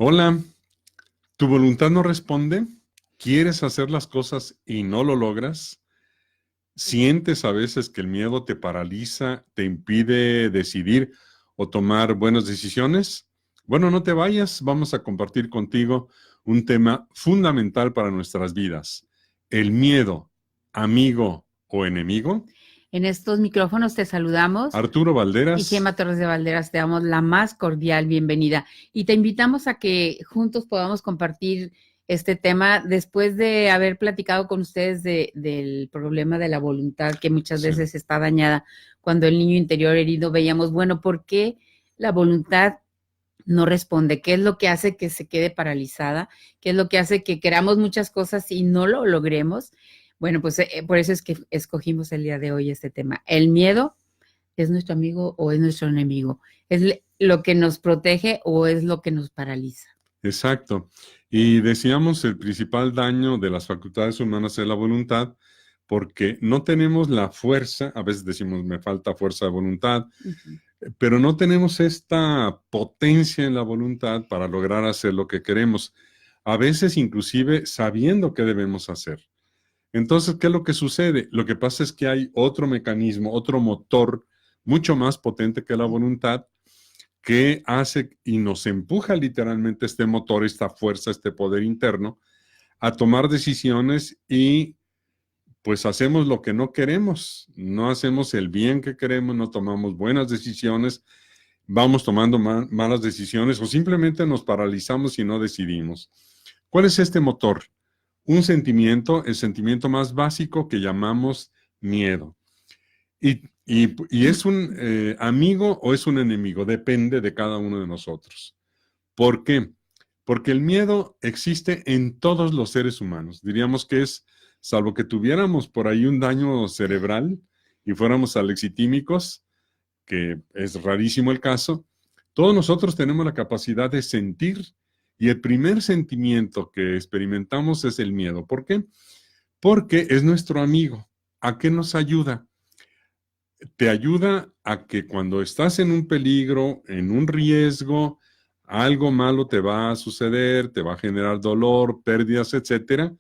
Hola, ¿tu voluntad no responde? ¿Quieres hacer las cosas y no lo logras? ¿Sientes a veces que el miedo te paraliza, te impide decidir o tomar buenas decisiones? Bueno, no te vayas, vamos a compartir contigo un tema fundamental para nuestras vidas. El miedo, amigo o enemigo. En estos micrófonos te saludamos Arturo y Valderas. Gema Torres de Valderas, te damos la más cordial bienvenida y te invitamos a que juntos podamos compartir este tema después de haber platicado con ustedes del problema de la voluntad que muchas Sí. veces está dañada cuando el niño interior herido veíamos, bueno, ¿por qué la voluntad no responde? ¿Qué es lo que hace que se quede paralizada? ¿Qué es lo que hace que queramos muchas cosas y no lo logremos? Bueno, pues por eso es que escogimos el día de hoy este tema. El miedo, ¿es nuestro amigo o es nuestro enemigo? ¿Es lo que nos protege o es lo que nos paraliza? Exacto. Y decíamos, el principal daño de las facultades humanas es la voluntad, porque no tenemos la fuerza, a veces decimos, me falta fuerza de voluntad, pero no tenemos esta potencia en la voluntad para lograr hacer lo que queremos, a veces inclusive sabiendo qué debemos hacer. Entonces, ¿qué es lo que sucede? Lo que pasa es que hay otro mecanismo, otro motor mucho más potente que la voluntad, que hace y nos empuja literalmente este motor, esta fuerza, este poder interno, a tomar decisiones y pues hacemos lo que no queremos, no hacemos el bien que queremos, no tomamos buenas decisiones, vamos tomando malas decisiones o simplemente nos paralizamos y no decidimos. ¿Cuál es este motor? Un sentimiento, el sentimiento más básico que llamamos miedo. Y es un amigo o es un enemigo, depende de cada uno de nosotros. ¿Por qué? Porque el miedo existe en todos los seres humanos. Diríamos que es, salvo que tuviéramos por ahí un daño cerebral y fuéramos alexitímicos, que es rarísimo el caso, todos nosotros tenemos la capacidad de sentir y el primer sentimiento que experimentamos es el miedo. ¿Por qué? Porque es nuestro amigo. ¿A qué nos ayuda? Te ayuda a que cuando estás en un peligro, en un riesgo, algo malo te va a suceder, te va a generar dolor, pérdidas, etcétera.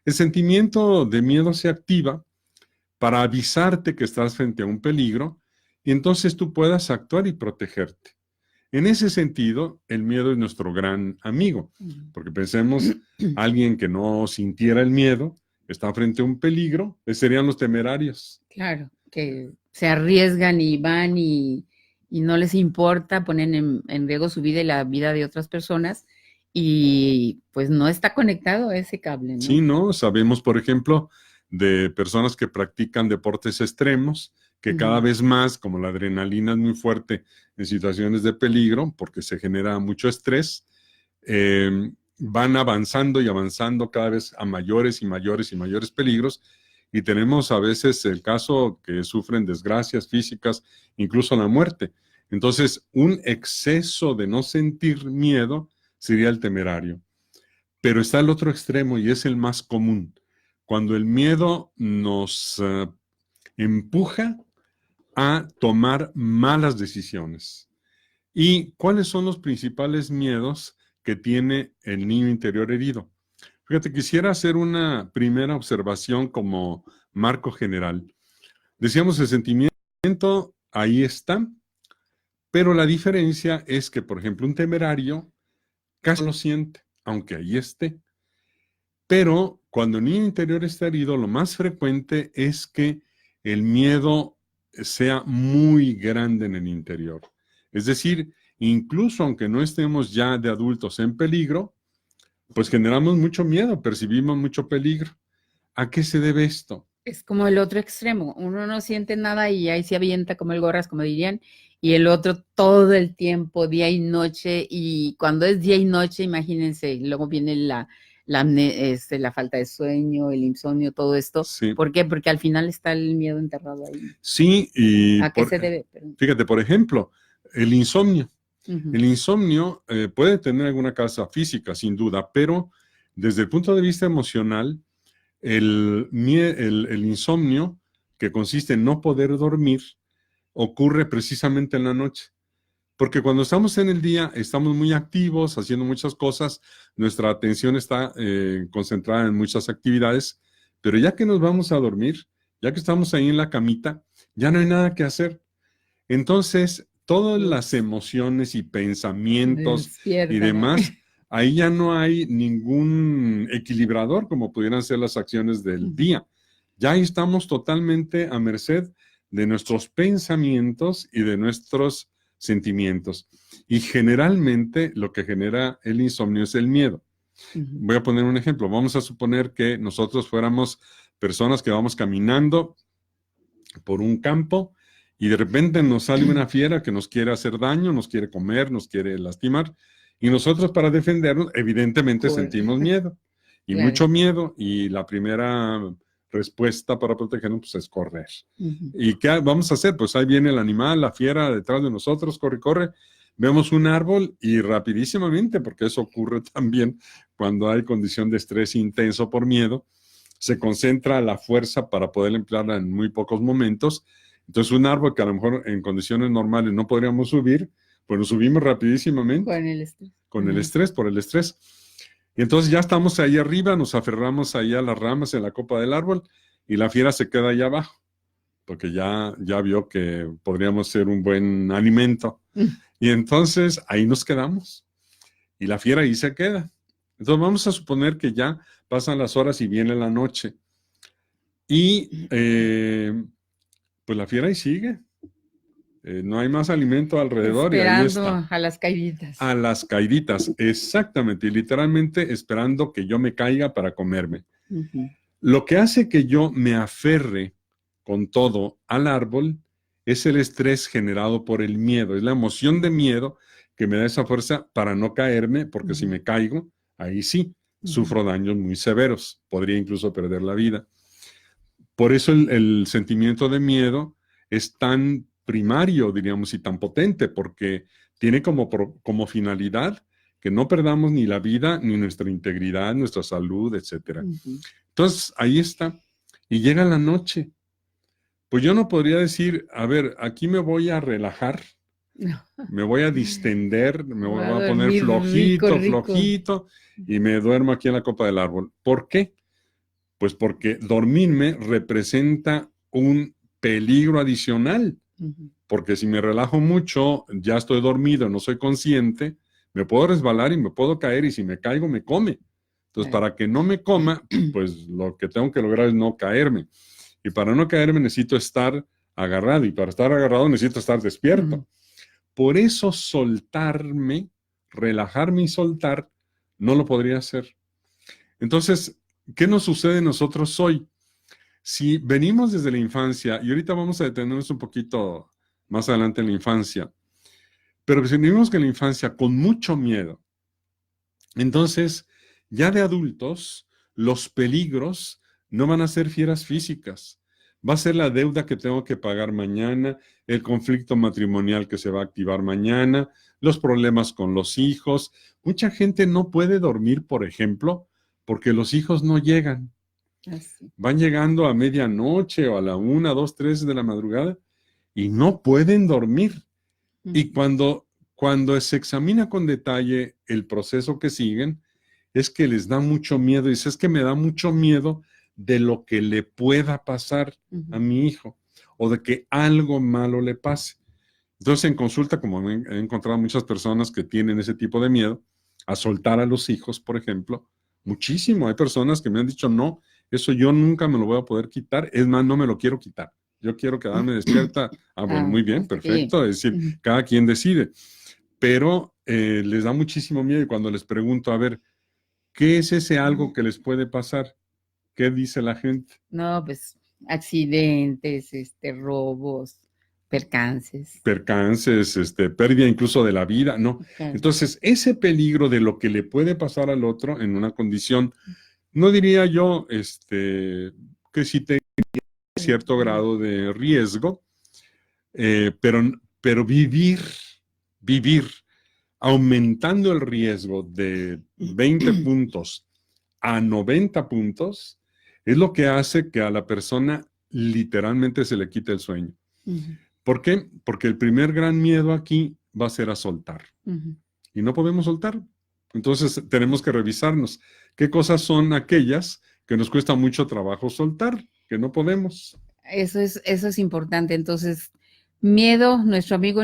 El sentimiento de miedo se activa para avisarte que estás frente a un peligro y entonces tú puedas actuar y protegerte. En ese sentido, el miedo es nuestro gran amigo, porque pensemos, alguien que no sintiera el miedo, está frente a un peligro, serían los temerarios. Claro, que se arriesgan y van y no les importa, ponen en riesgo su vida y la vida de otras personas y pues no está conectado a ese cable, ¿no? Sí, ¿no? Sabemos, por ejemplo, de personas que practican deportes extremos, que cada vez más, como la adrenalina es muy fuerte en situaciones de peligro, porque se genera mucho estrés, van avanzando y avanzando cada vez a mayores y mayores y mayores peligros. Y tenemos a veces el caso que sufren desgracias físicas, incluso la muerte. Entonces, un exceso de no sentir miedo sería el temerario. Pero está el otro extremo y es el más común. Cuando el miedo nos empuja a tomar malas decisiones. ¿Y cuáles son los principales miedos que tiene el niño interior herido? Fíjate, quisiera hacer una primera observación como marco general. Decíamos, el sentimiento ahí está, pero la diferencia es que, por ejemplo, un temerario casi no lo siente, aunque ahí esté. Pero cuando el niño interior está herido, lo más frecuente es que el miedo sea muy grande en el interior. Es decir, incluso aunque no estemos ya de adultos en peligro, pues generamos mucho miedo, percibimos mucho peligro. ¿A qué se debe esto? Es como el otro extremo, uno no siente nada y ahí se avienta como el gorras, como dirían, y el otro todo el tiempo, día y noche, y cuando es día y noche, imagínense, luego viene la falta de sueño, el insomnio, todo esto. Sí, ¿Por qué? Porque al final está el miedo enterrado ahí. sí, y ¿A qué se debe? Perdón. fíjate, por ejemplo, el insomnio. El Ujú. insomnio puede tener alguna causa física, sin duda, pero desde el punto de vista emocional, el insomnio, que consiste en no poder dormir, ocurre precisamente en la noche, Porque cuando estamos en el día, estamos muy activos, haciendo muchas cosas, nuestra atención está concentrada en muchas actividades, pero ya que nos vamos a dormir, ya que estamos ahí en la camita, ya no hay nada que hacer. Entonces, todas las emociones y pensamientos y Despiertan, ¿eh? demás, ahí ya no hay ningún equilibrador como pudieran ser las acciones del día. Ya ahí estamos totalmente a merced de nuestros pensamientos y de nuestros sentimientos. Y generalmente lo que genera el insomnio es el miedo. Voy a poner un ejemplo. Vamos a suponer que nosotros fuéramos personas que vamos caminando por un campo y de repente nos sale una fiera que nos quiere hacer daño, nos quiere comer, nos quiere lastimar. Y nosotros para defendernos, evidentemente sentimos miedo. Y Claro. mucho miedo. Y la primera respuesta para protegernos pues, es correr. ¿Y qué vamos a hacer? Pues ahí viene el animal, la fiera detrás de nosotros, corre, corre. Vemos un árbol y rapidísimamente, porque eso ocurre también cuando hay condición de estrés intenso por miedo, se concentra la fuerza para poder emplearla en muy pocos momentos. Entonces un árbol que a lo mejor en condiciones normales no podríamos subir, pues lo subimos rapidísimamente. Con el estrés. Con el estrés, por el estrés. Y entonces ya estamos ahí arriba, nos aferramos ahí a las ramas en la copa del árbol y la fiera se queda ahí abajo, porque ya vio que podríamos ser un buen alimento. Y entonces ahí nos quedamos. Y la fiera ahí se queda. Entonces vamos a suponer que ya pasan las horas y viene la noche. Y pues la fiera ahí sigue. No hay más alimento alrededor. Esperando y ahí está. a las caíditas. A las caíditas, exactamente. Y literalmente esperando que yo me caiga para comerme. Lo que hace que yo me aferre con todo al árbol es el estrés generado por el miedo. Es la emoción de miedo que me da esa fuerza para no caerme, porque si me caigo, ahí sí, sufro daños muy severos. Podría incluso perder la vida. Por eso el sentimiento de miedo es tan primario, diríamos, y tan potente, porque tiene como finalidad que no perdamos ni la vida, ni nuestra integridad, nuestra salud, etc. Entonces, ahí está. Y llega la noche. Pues yo no podría decir, a ver, aquí me voy a relajar, me voy a distender, me voy a poner flojito, flojito, y me duermo aquí en la copa del árbol. ¿Por qué? Pues porque dormirme representa un peligro adicional. Porque si me relajo mucho, ya estoy dormido, no soy consciente, me puedo resbalar y me puedo caer, y si me caigo, me come. Entonces, para que no me coma, pues lo que tengo que lograr es no caerme. Y para no caerme necesito estar agarrado, y para estar agarrado necesito estar despierto. Por eso soltarme, relajarme y soltar, no lo podría hacer. Entonces, ¿qué nos sucede a nosotros hoy? Si venimos desde la infancia, y ahorita vamos a detenernos un poquito más adelante en la infancia, pero si venimos en la infancia con mucho miedo, entonces ya de adultos los peligros no van a ser fieras físicas, va a ser la deuda que tengo que pagar mañana, el conflicto matrimonial que se va a activar mañana, los problemas con los hijos. Mucha gente no puede dormir, por ejemplo, porque los hijos no llegan. Van llegando a medianoche o a la 1, 2, 3 de la madrugada y no pueden dormir. Y cuando se examina con detalle el proceso que siguen, es que les da mucho miedo. Dice, es que me da mucho miedo de lo que le pueda pasar a mi hijo o de que algo malo le pase. Entonces, en consulta, como he encontrado muchas personas que tienen ese tipo de miedo, a soltar a los hijos, por ejemplo, muchísimo. Hay personas que me han dicho, no, eso yo nunca me lo voy a poder quitar, es más, no me lo quiero quitar. Yo quiero quedarme despierta. Bueno, muy bien, perfecto. Es decir, cada quien decide. Pero les da muchísimo miedo, y cuando les pregunto, a ver, ¿qué es ese algo que les puede pasar? ¿Qué dice la gente? No, pues accidentes, robos, percances. Percances, pérdida incluso de la vida, ¿no? Entonces, ese peligro de lo que le puede pasar al otro en una condición, no diría yo que sí tenga cierto grado de riesgo, pero vivir aumentando el riesgo de 20 puntos a 90 puntos es lo que hace que a la persona literalmente se le quite el sueño. ¿Por qué? Porque el primer gran miedo aquí va a ser a soltar. Ujú. Y no podemos soltar. Entonces tenemos que revisarnos qué cosas son aquellas que nos cuesta mucho trabajo soltar, que no podemos. Eso es importante. Entonces, miedo, nuestro amigo,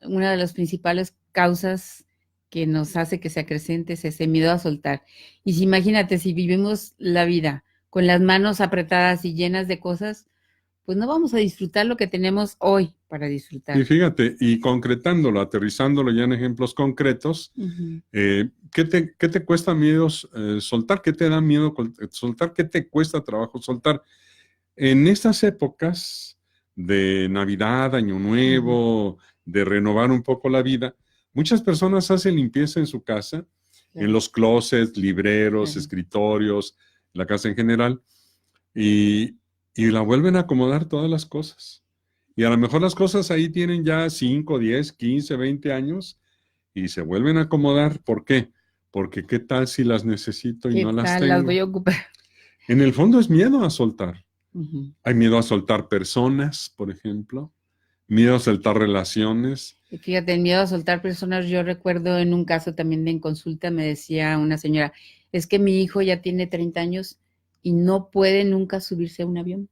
una de las principales causas que nos hace que se acrecente es ese miedo a soltar. Y si imagínate, si vivimos la vida con las manos apretadas y llenas de cosas, pues no vamos a disfrutar lo que tenemos hoy para Y disfrutar. fíjate, y concretándolo, aterrizándolo ya en ejemplos concretos, Ujú. ¿qué te cuesta miedo soltar? ¿Qué te da miedo soltar? ¿Qué te cuesta trabajo soltar? En estas épocas de Navidad, Año Nuevo, de renovar un poco la vida, muchas personas hacen limpieza en su casa, en Claro, los closets, libreros, claro. escritorios, la casa en general, y, y la vuelven a acomodar todas las cosas. Y a lo mejor las cosas ahí tienen ya 5, 10, 15, 20 años y se vuelven a acomodar. ¿Por qué? Porque qué tal si las necesito y ¿Qué no las tal? Las voy tengo. a ocupar. En el fondo es miedo a soltar. Ujú. Hay miedo a soltar personas, por ejemplo. Miedo a soltar relaciones. Y fíjate, el miedo a soltar personas, yo recuerdo en un caso también en consulta, me decía una señora, es que mi hijo ya tiene 30 años y no puede nunca subirse a un avión.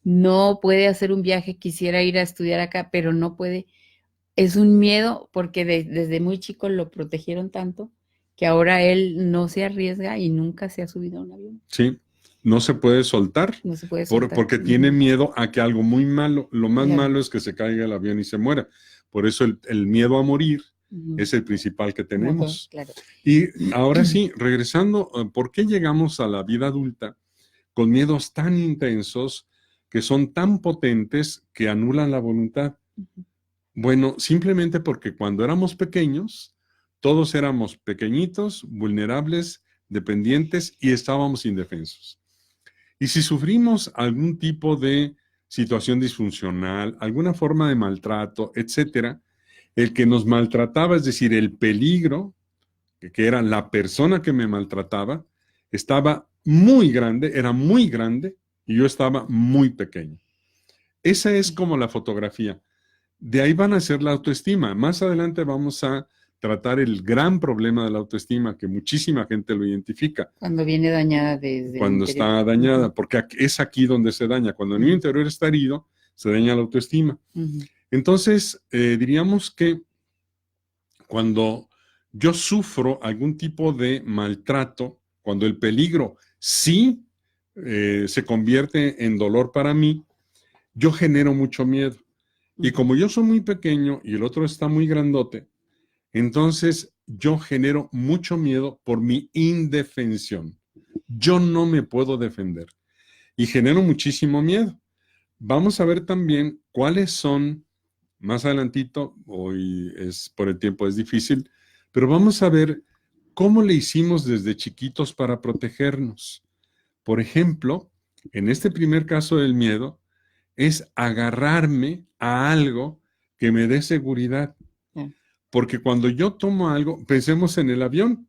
No puede hacer un viaje, quisiera ir a estudiar acá, pero no puede. Es un miedo porque desde muy chico lo protegieron tanto que ahora él no se arriesga y nunca se ha subido a un avión. ¿Sí? No se puede soltar No se puede soltar. porque tiene miedo a que algo muy malo, lo más Claro. malo es que se caiga el avión y se muera. Por eso el miedo a morir es el principal que tenemos. Claro. Y ahora sí, regresando, ¿por qué llegamos a la vida adulta con miedos tan intensos que son tan potentes que anulan la voluntad? Bueno, simplemente porque cuando éramos pequeños, todos éramos pequeñitos, vulnerables, dependientes y estábamos indefensos. Y si sufrimos algún tipo de situación disfuncional, alguna forma de maltrato, etcétera, el que nos maltrataba, es decir, el peligro, que era la persona que me maltrataba, estaba muy grande, era muy grande, y yo estaba muy pequeño. Esa es como la fotografía. De ahí van a ser la autoestima. Más adelante vamos a tratar el gran problema de la autoestima, que muchísima gente lo identifica. Cuando viene dañada desde Cuando el interior. está dañada, porque es aquí donde se daña. Cuando el niño interior está herido, se daña la autoestima. Entonces, diríamos que cuando yo sufro algún tipo de maltrato, cuando el peligro sí se convierte en dolor para mí, yo genero mucho miedo. Y como yo soy muy pequeño y el otro está muy grandote, entonces yo genero mucho miedo por mi indefensión. Yo no me puedo defender y genero muchísimo miedo. Vamos a ver también cuáles son, más adelantito, hoy es por el tiempo es difícil, pero vamos a ver cómo le hicimos desde chiquitos para protegernos. Por ejemplo, en este primer caso del miedo, es agarrarme a algo que me dé seguridad. Porque cuando yo tomo algo, pensemos en el avión.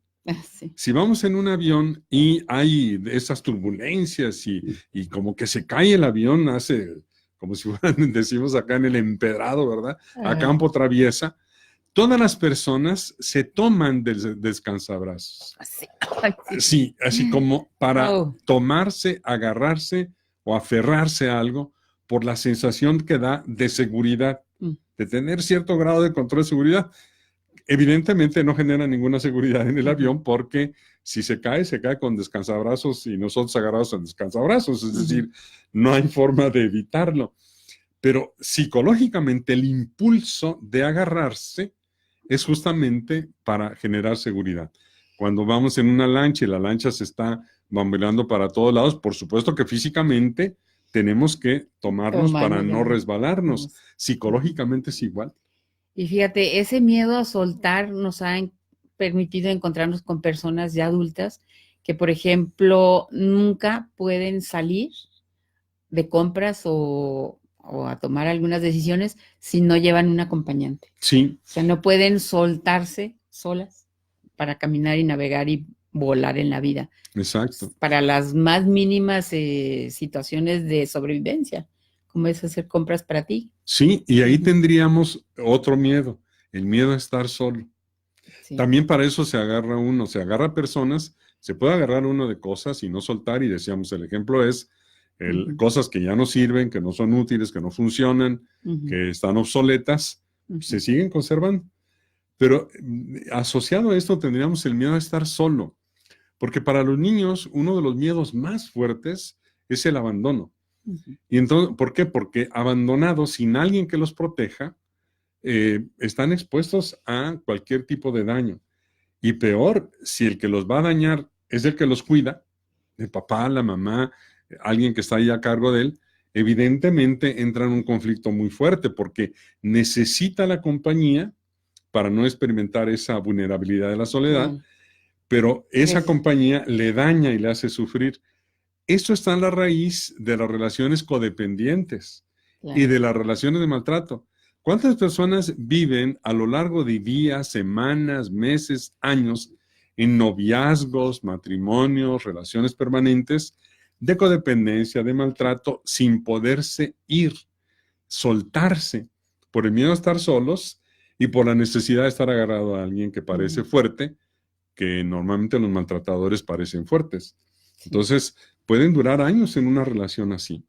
Sí. Si vamos en un avión y hay esas turbulencias y como que se cae el avión, hace, como si fueran, decimos acá en el empedrado, ¿verdad? A campo traviesa, todas las personas se toman del descansabrazos. Sí, así como para tomarse, agarrarse o aferrarse a algo por la sensación que da de seguridad, de tener cierto grado de control de seguridad. Evidentemente no genera ninguna seguridad en el avión porque si se cae con descansabrazos y nosotros agarrados en descansabrazos, es decir, no hay forma de evitarlo. Pero psicológicamente el impulso de agarrarse es justamente para generar seguridad. Cuando vamos en una lancha y la lancha se está bamboleando para todos lados, por supuesto que físicamente tenemos que tomarnos para no resbalarnos. Psicológicamente es igual. Y fíjate, ese miedo a soltar nos ha permitido encontrarnos con personas ya adultas que, por ejemplo, nunca pueden salir de compras o a tomar algunas decisiones si no llevan un acompañante. Sí. O sea, no pueden soltarse solas para caminar y navegar y volar en la vida. Exacto. Para las más mínimas situaciones de sobrevivencia, como es hacer compras para ti. Sí, y ahí tendríamos otro miedo. el miedo a estar solo. Sí. También para eso se agarra personas, se puede agarrar uno de cosas y no soltar, y decíamos, el ejemplo es cosas que ya no sirven, que no son útiles, que no funcionan, que están obsoletas, se siguen conservando. Pero asociado a esto tendríamos el miedo a estar solo, porque para los niños uno de los miedos más fuertes es el abandono. Y entonces, ¿por qué? Porque abandonados, sin alguien que los proteja, están expuestos a cualquier tipo de daño. Y peor, si el que los va a dañar es el que los cuida, el papá, la mamá, alguien que está ahí a cargo de él, evidentemente entra en un conflicto muy fuerte porque necesita la compañía para no experimentar esa vulnerabilidad de la soledad, pero esa compañía le daña y le hace sufrir. Esto está en la raíz de las relaciones codependientes y de las relaciones de maltrato. ¿Cuántas personas viven a lo largo de días, semanas, meses, años en noviazgos, matrimonios, relaciones permanentes de codependencia, de maltrato, sin poderse ir, soltarse, por el miedo a estar solos y por la necesidad de estar agarrado a alguien que parece fuerte, que normalmente los maltratadores parecen fuertes? Entonces, pueden durar años en una relación así.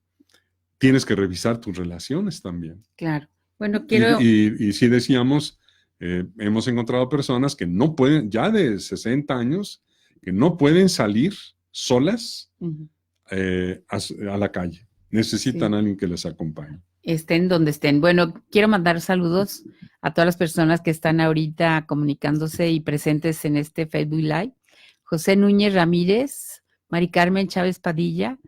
Tienes que revisar tus relaciones también. Claro. Bueno, Y sí decíamos, hemos encontrado personas que no pueden, ya de 60 años, que no pueden salir solas a la calle. Necesitan a alguien que les acompañe. Estén donde estén. Bueno, quiero mandar saludos a todas las personas que están ahorita comunicándose y presentes en este Facebook Live. José Núñez Ramírez, Mari Carmen Chávez Padilla,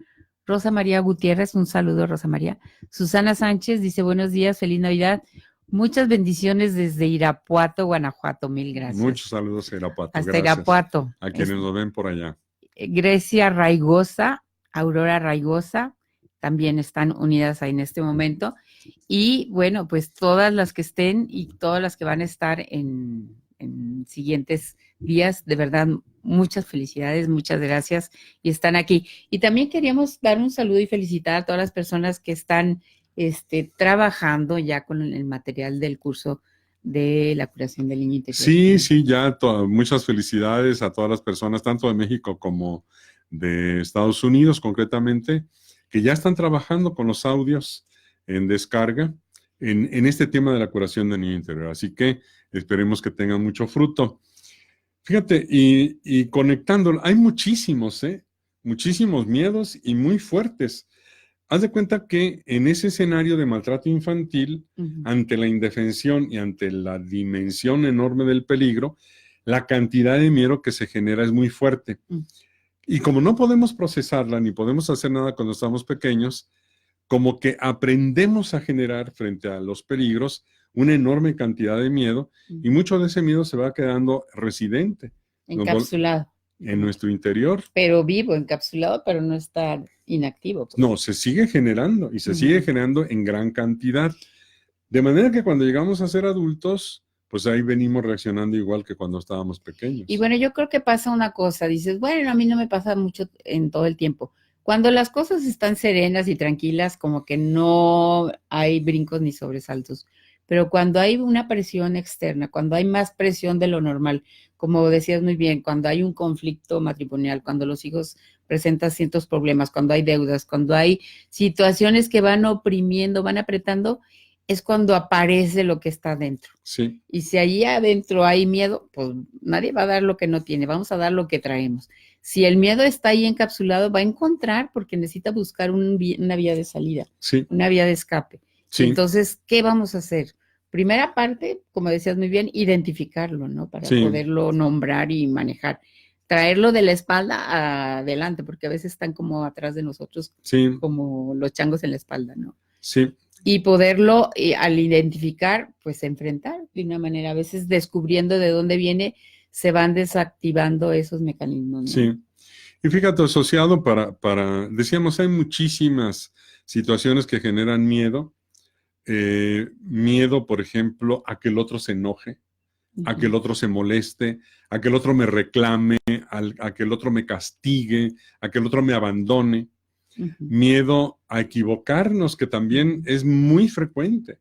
Rosa María Gutiérrez, un saludo, Rosa María. Susana Sánchez dice, buenos días, feliz Navidad. Muchas bendiciones desde Irapuato, Guanajuato. Mil gracias. Muchos saludos a Irapuato. Hasta gracias. Irapuato. A quienes nos ven por allá. Grecia Raigosa, Aurora Raigosa, también están unidas ahí en este momento. Y bueno, pues todas las que estén y todas las que van a estar en siguientes días, de verdad, muchas felicidades, muchas gracias y están aquí. Y también queríamos dar un saludo y felicitar a todas las personas que están trabajando ya con el material del curso de la curación del niño interior. Sí, ya muchas felicidades a todas las personas, tanto de México como de Estados Unidos concretamente, que ya están trabajando con los audios en descarga en este tema de la curación del niño interior. Así que esperemos que tengan mucho fruto. Fíjate, y conectándolo, hay muchísimos miedos y muy fuertes. Haz de cuenta que en ese escenario de maltrato infantil, ante la indefensión y ante la dimensión enorme del peligro, la cantidad de miedo que se genera es muy fuerte. Y como no podemos procesarla ni podemos hacer nada cuando estamos pequeños, como que aprendemos a generar frente a los peligros una enorme cantidad de miedo y mucho de ese miedo se va quedando residente. Encapsulado. En nuestro interior. Pero vivo, encapsulado, pero no está inactivo. Pues. No, se sigue generando y se sigue generando en gran cantidad. De manera que cuando llegamos a ser adultos, pues ahí venimos reaccionando igual que cuando estábamos pequeños. Y bueno, yo creo que pasa una cosa, dices, bueno, a mí no me pasa mucho en todo el tiempo. Cuando las cosas están serenas y tranquilas, como que no hay brincos ni sobresaltos. Pero cuando hay una presión externa, cuando hay más presión de lo normal, como decías muy bien, cuando hay un conflicto matrimonial, cuando los hijos presentan ciertos problemas, cuando hay deudas, cuando hay situaciones que van oprimiendo, van apretando, es cuando aparece lo que está adentro. Sí. Y si allí adentro hay miedo, pues nadie va a dar lo que no tiene, vamos a dar lo que traemos. Si el miedo está ahí encapsulado, va a encontrar porque necesita buscar una vía de salida, una vía de escape. Sí. Entonces, ¿qué vamos a hacer? Primera parte, como decías muy bien, identificarlo, ¿no? Para poderlo nombrar y manejar. Traerlo de la espalda adelante, porque a veces están como atrás de nosotros, como los changos en la espalda, ¿no? Sí. Y poderlo, al identificar, pues enfrentar de una manera, a veces descubriendo de dónde viene, se van desactivando esos mecanismos, ¿no? Sí. Y fíjate, asociado decíamos, hay muchísimas situaciones que generan miedo. Miedo, por ejemplo, a que el otro se enoje, a que el otro se moleste, a que el otro me reclame, a que el otro me castigue, a que el otro me abandone. Miedo a equivocarnos, que también es muy frecuente.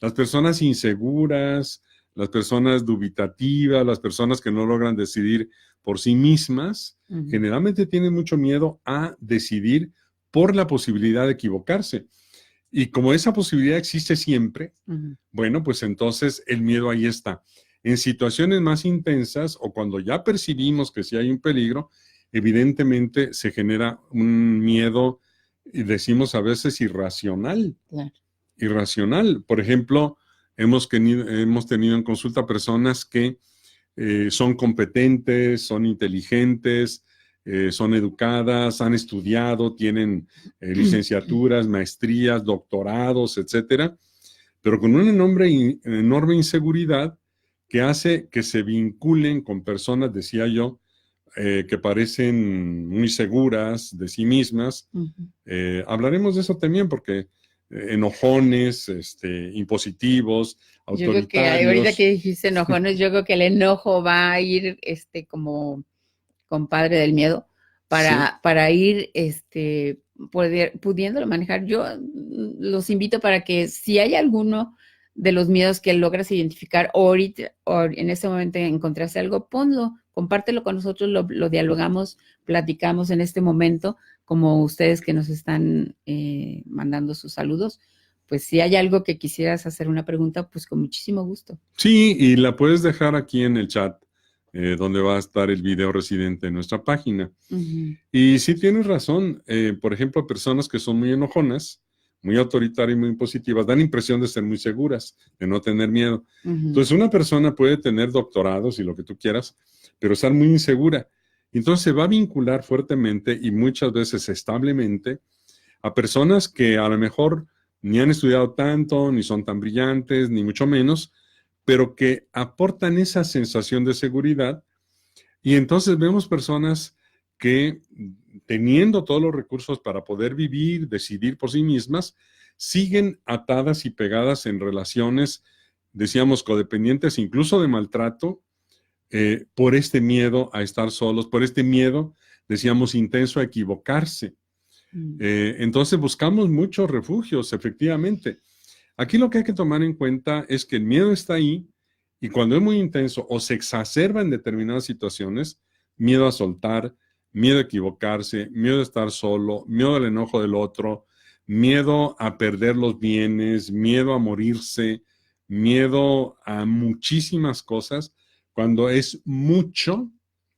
Las personas inseguras, las personas dubitativas, las personas que no logran decidir por sí mismas, generalmente tienen mucho miedo a decidir por la posibilidad de equivocarse. Y como esa posibilidad existe siempre, bueno, pues entonces el miedo ahí está. En situaciones más intensas o cuando ya percibimos que sí hay un peligro, evidentemente se genera un miedo, y decimos a veces irracional. Claro. Irracional. Por ejemplo, hemos tenido en consulta personas que son competentes, son inteligentes, son educadas, han estudiado, tienen licenciaturas, maestrías, doctorados, etcétera, pero con una enorme inseguridad que hace que se vinculen con personas, decía yo, que parecen muy seguras de sí mismas. Hablaremos de eso también porque enojones, impositivos, Yo creo que autoritarios. ahorita que dijiste enojones, yo creo que el enojo va a ir como compadre del miedo para ir pudiéndolo manejar. Yo los invito para que si hay alguno de los miedos que logras identificar ahorita o en este momento encontraste algo, ponlo, compártelo con nosotros, lo dialogamos, platicamos en este momento, como ustedes que nos están mandando sus saludos. Pues si hay algo que quisieras hacer una pregunta, pues con muchísimo gusto. Sí, y la puedes dejar aquí en el chat, donde va a estar el video residente en nuestra página. Y sí tienes razón, por ejemplo, personas que son muy enojonas, muy autoritarias y muy positivas, dan impresión de ser muy seguras, de no tener miedo. Entonces, una persona puede tener doctorados y lo que tú quieras, pero estar muy insegura. Entonces, se va a vincular fuertemente y muchas veces establemente a personas que a lo mejor ni han estudiado tanto, ni son tan brillantes, ni mucho menos, pero que aportan esa sensación de seguridad. Y entonces vemos personas que, teniendo todos los recursos para poder vivir, decidir por sí mismas, siguen atadas y pegadas en relaciones, decíamos, codependientes, incluso de maltrato, por este miedo a estar solos, por este miedo, decíamos, intenso a equivocarse. Entonces buscamos muchos refugios, efectivamente. Aquí lo que hay que tomar en cuenta es que el miedo está ahí y cuando es muy intenso o se exacerba en determinadas situaciones, miedo a soltar, miedo a equivocarse, miedo a estar solo, miedo al enojo del otro, miedo a perder los bienes, miedo a morirse, miedo a muchísimas cosas. Cuando es mucho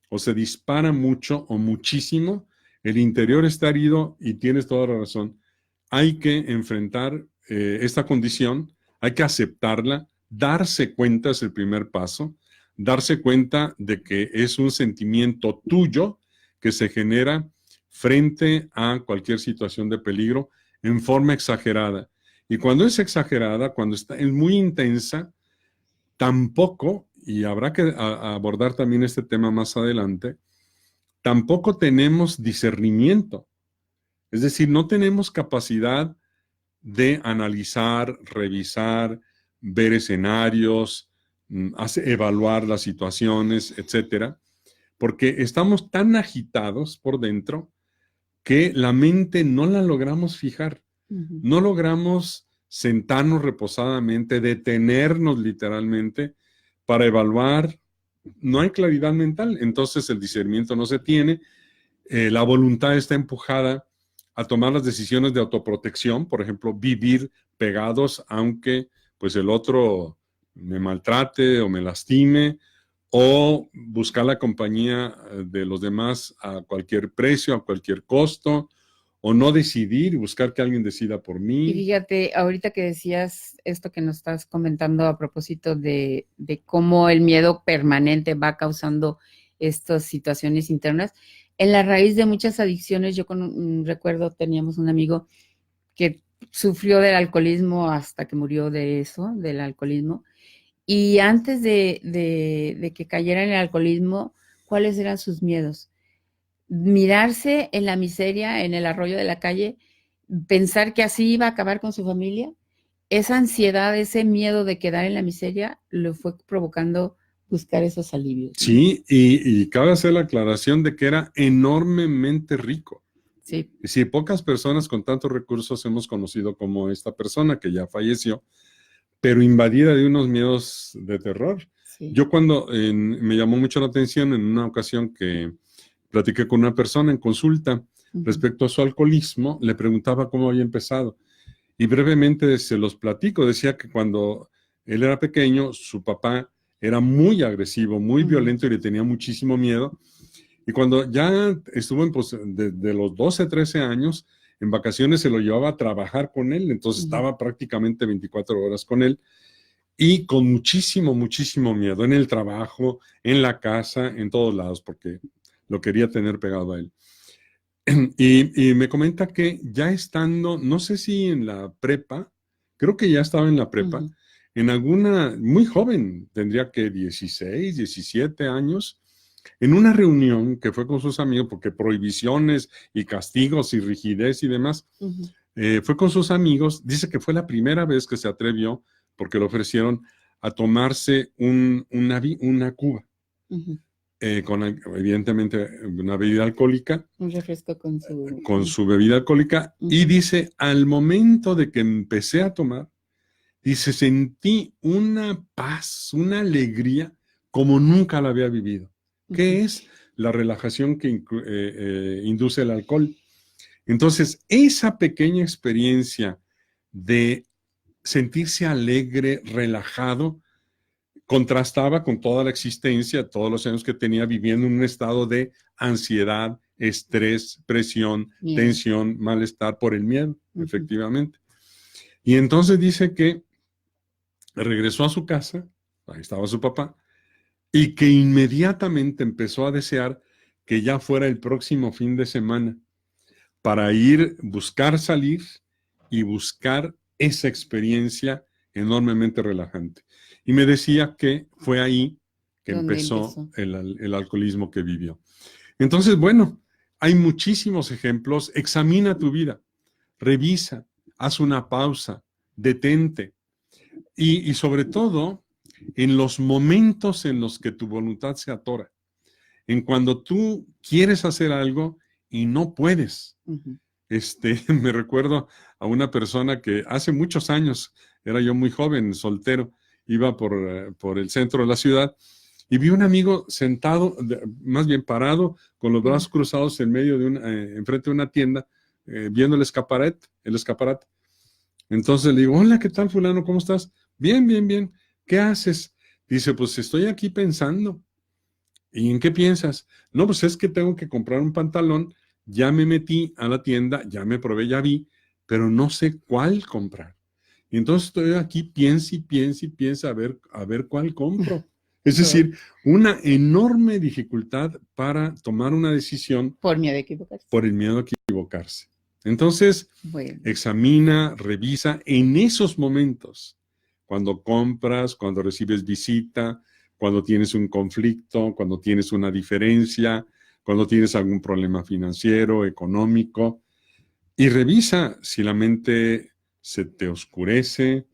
o se dispara mucho o muchísimo, el interior está herido y tienes toda la razón. Hay que enfrentar esta condición, hay que aceptarla, darse cuenta es el primer paso, darse cuenta de que es un sentimiento tuyo que se genera frente a cualquier situación de peligro en forma exagerada. Y cuando es exagerada, cuando es muy intensa, tampoco, y habrá que abordar también este tema más adelante, tampoco tenemos discernimiento. Es decir, no tenemos capacidad de analizar, revisar, ver escenarios, evaluar las situaciones, etcétera, porque estamos tan agitados por dentro que la mente no la logramos fijar, no logramos sentarnos reposadamente, detenernos literalmente para evaluar. No hay claridad mental, entonces el discernimiento no se tiene, la voluntad está empujada a tomar las decisiones de autoprotección, por ejemplo, vivir pegados aunque pues el otro me maltrate o me lastime, o buscar la compañía de los demás a cualquier precio, a cualquier costo, o no decidir, buscar que alguien decida por mí. Y fíjate, ahorita que decías esto que nos estás comentando a propósito de cómo el miedo permanente va causando estas situaciones internas, en la raíz de muchas adicciones, yo recuerdo, teníamos un amigo que sufrió del alcoholismo hasta que murió de eso, del alcoholismo, y antes de que cayera en el alcoholismo, ¿cuáles eran sus miedos? Mirarse en la miseria, en el arroyo de la calle, pensar que así iba a acabar con su familia, esa ansiedad, ese miedo de quedar en la miseria, lo fue provocando buscar esos alivios, ¿no? Sí, y cabe hacer la aclaración de que era enormemente rico. Sí. Es decir, pocas personas con tantos recursos hemos conocido como esta persona que ya falleció, pero invadida de unos miedos de terror. Sí. Yo cuando me llamó mucho la atención en una ocasión que platiqué con una persona en consulta respecto a su alcoholismo, le preguntaba cómo había empezado. Y brevemente se los platico. Decía que cuando él era pequeño, su papá era muy agresivo, muy violento y le tenía muchísimo miedo. Y cuando ya estuvo de los 12, 13 años, en vacaciones se lo llevaba a trabajar con él, entonces estaba prácticamente 24 horas con él y con muchísimo, muchísimo miedo en el trabajo, en la casa, en todos lados, porque lo quería tener pegado a él. Y me comenta que ya estando, no sé si en la prepa, creo que ya estaba en la prepa, en alguna, muy joven, tendría que 16, 17 años, en una reunión que fue con sus amigos, porque prohibiciones y castigos y rigidez y demás, fue con sus amigos, dice que fue la primera vez que se atrevió, porque le ofrecieron a tomarse una cuba. Con evidentemente una bebida alcohólica. Un refresco con su bebida alcohólica. Y dice, al momento de que empecé a tomar, dice, sentí una paz, una alegría como nunca la había vivido. ¿Qué es? La relajación que induce el alcohol. Entonces, esa pequeña experiencia de sentirse alegre, relajado, contrastaba con toda la existencia, todos los años que tenía viviendo en un estado de ansiedad, estrés, presión, tensión, malestar por el miedo, efectivamente. Y entonces dice que regresó a su casa, ahí estaba su papá, y que inmediatamente empezó a desear que ya fuera el próximo fin de semana para buscar salir y buscar esa experiencia enormemente relajante. Y me decía que fue ahí que empezó el alcoholismo que vivió. Entonces, bueno, hay muchísimos ejemplos. Examina tu vida, revisa, haz una pausa, detente. Y sobre todo, en los momentos en los que tu voluntad se atora, en cuando tú quieres hacer algo y no puedes. Me recuerdo a una persona que hace muchos años, era yo muy joven, soltero, iba por el centro de la ciudad y vi un amigo sentado, más bien parado, con los brazos cruzados en medio de enfrente de una tienda, viendo el escaparate. Entonces le digo, hola, ¿qué tal, fulano? ¿Cómo estás? Bien, bien, bien. ¿Qué haces? Dice, pues estoy aquí pensando. ¿Y en qué piensas? No, pues es que tengo que comprar un pantalón. Ya me metí a la tienda, ya me probé, ya vi, pero no sé cuál comprar. Y entonces estoy aquí, piensa y piensa y piensa a ver cuál compro. Es decir, una enorme dificultad para tomar una decisión. Por miedo a equivocarse. Por el miedo a equivocarse. Entonces, examina, revisa en esos momentos, cuando compras, cuando recibes visita, cuando tienes un conflicto, cuando tienes una diferencia, cuando tienes algún problema financiero, económico, y revisa si la mente se te oscurece,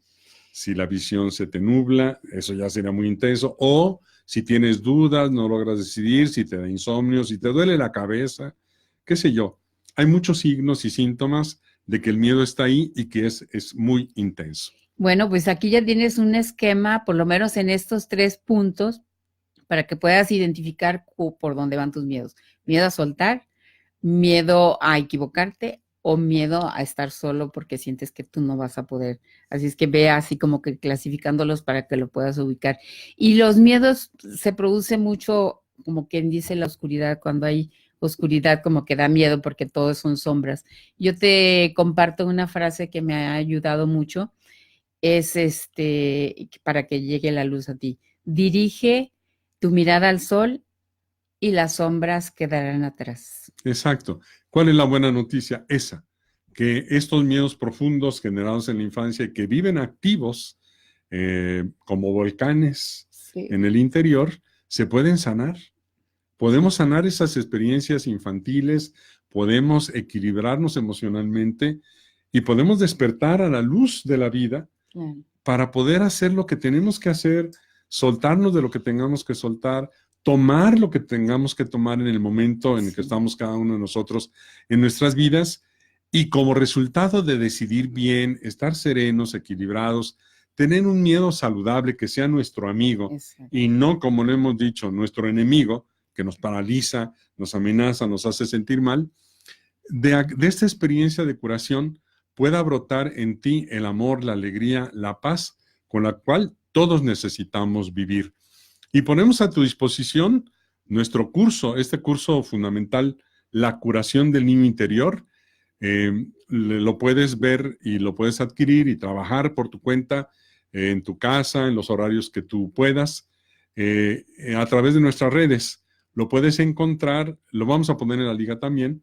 si la visión se te nubla, eso ya sería muy intenso, o si tienes dudas, no logras decidir, si te da insomnio, si te duele la cabeza, qué sé yo. Hay muchos signos y síntomas de que el miedo está ahí y que es muy intenso. Bueno, pues aquí ya tienes un esquema, por lo menos en estos 3 puntos, para que puedas identificar por dónde van tus miedos. Miedo a soltar, miedo a equivocarte o miedo a estar solo porque sientes que tú no vas a poder. Así es que ve así como que clasificándolos para que lo puedas ubicar. Y los miedos se produce mucho, como quien dice, la oscuridad, cuando hay oscuridad como que da miedo porque todo son sombras. Yo te comparto una frase que me ha ayudado mucho, es para que llegue la luz a ti. Dirige tu mirada al sol y las sombras quedarán atrás. Exacto. ¿Cuál es la buena noticia? Esa, que estos miedos profundos generados en la infancia y que viven activos como volcanes en el interior, se pueden sanar. Podemos sanar esas experiencias infantiles, podemos equilibrarnos emocionalmente y podemos despertar a la luz de la vida para poder hacer lo que tenemos que hacer, soltarnos de lo que tengamos que soltar, tomar lo que tengamos que tomar en el momento en el que estamos cada uno de nosotros en nuestras vidas y como resultado de decidir bien, estar serenos, equilibrados, tener un miedo saludable que sea nuestro amigo. Exacto. Y no, como lo hemos dicho, nuestro enemigo, que nos paraliza, nos amenaza, nos hace sentir mal. De esta experiencia de curación pueda brotar en ti el amor, la alegría, la paz, con la cual todos necesitamos vivir. Y ponemos a tu disposición nuestro curso, este curso fundamental, La curación del niño interior. Lo puedes ver y lo puedes adquirir y trabajar por tu cuenta, en tu casa, en los horarios que tú puedas, a través de nuestras redes. Lo puedes encontrar, lo vamos a poner en la liga también,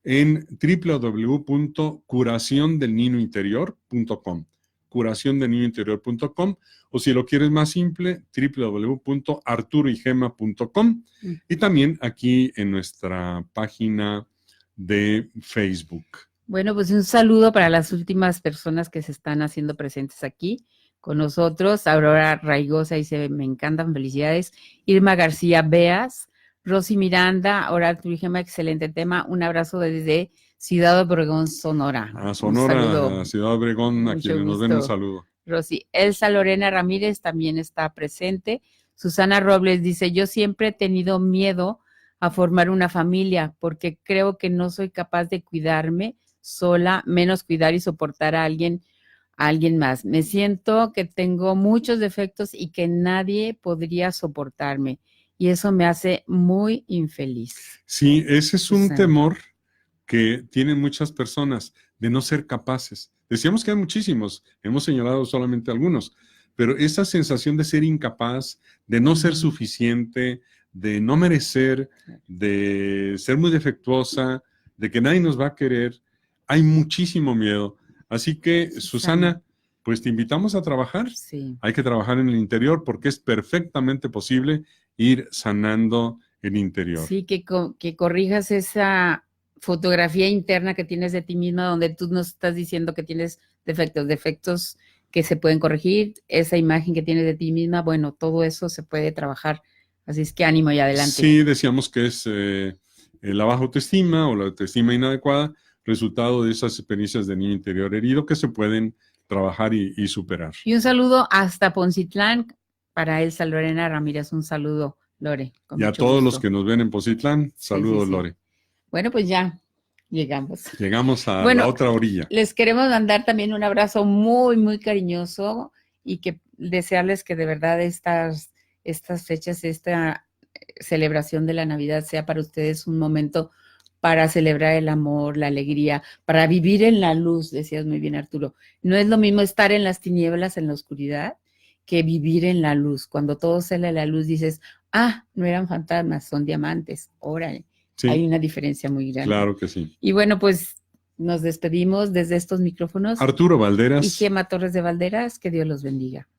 en www.curaciondelniñointerior.com, curaciondelniñointerior.com, o si lo quieres más simple, www.arturoygema.com, y también aquí en nuestra página de Facebook. Bueno, pues un saludo para las últimas personas que se están haciendo presentes aquí con nosotros. Aurora Raigosa dice, me encantan, felicidades. Irma García Beas, Rosy Miranda, ahora Arturo y Gema, excelente tema. Un abrazo desde Ciudad Obregón, Sonora. A Sonora, a Ciudad Obregón, a quienes nos ven un saludo. Rosy. Elsa Lorena Ramírez también está presente. Susana Robles dice, yo siempre he tenido miedo a formar una familia porque creo que no soy capaz de cuidarme sola, menos cuidar y soportar a alguien más. Me siento que tengo muchos defectos y que nadie podría soportarme. Y eso me hace muy infeliz. Sí, ese es un temor que tienen muchas personas, de no ser capaces. Decíamos que hay muchísimos, hemos señalado solamente algunos, pero esa sensación de ser incapaz, de no ser suficiente, de no merecer, de ser muy defectuosa, de que nadie nos va a querer, hay muchísimo miedo. Así que, Susana, pues te invitamos a trabajar. Sí. Hay que trabajar en el interior porque es perfectamente posible ir sanando el interior. Sí, que corrijas esa fotografía interna que tienes de ti misma, donde tú nos estás diciendo que tienes defectos que se pueden corregir, esa imagen que tienes de ti misma, bueno, todo eso se puede trabajar. Así es que ánimo y adelante. Sí, decíamos que es la baja autoestima o la autoestima inadecuada, resultado de esas experiencias de niño interior herido que se pueden trabajar y superar. Y un saludo hasta Poncitlán para Elsa Lorena Ramírez. Un saludo, Lore. Y a todos los que nos ven en Poncitlán, saludos, sí. Lore. Bueno, pues ya llegamos. Llegamos a la otra orilla. Les queremos mandar también un abrazo muy, muy cariñoso y que desearles que de verdad estas fechas, esta celebración de la Navidad sea para ustedes un momento para celebrar el amor, la alegría, para vivir en la luz, decías muy bien, Arturo. No es lo mismo estar en las tinieblas, en la oscuridad, que vivir en la luz. Cuando todo sale a la luz dices, no eran fantasmas, son diamantes, órale. Sí, hay una diferencia muy grande. Claro que sí. Y bueno, pues nos despedimos desde estos micrófonos. Arturo Valderas y Gema Torres de Valderas, que Dios los bendiga.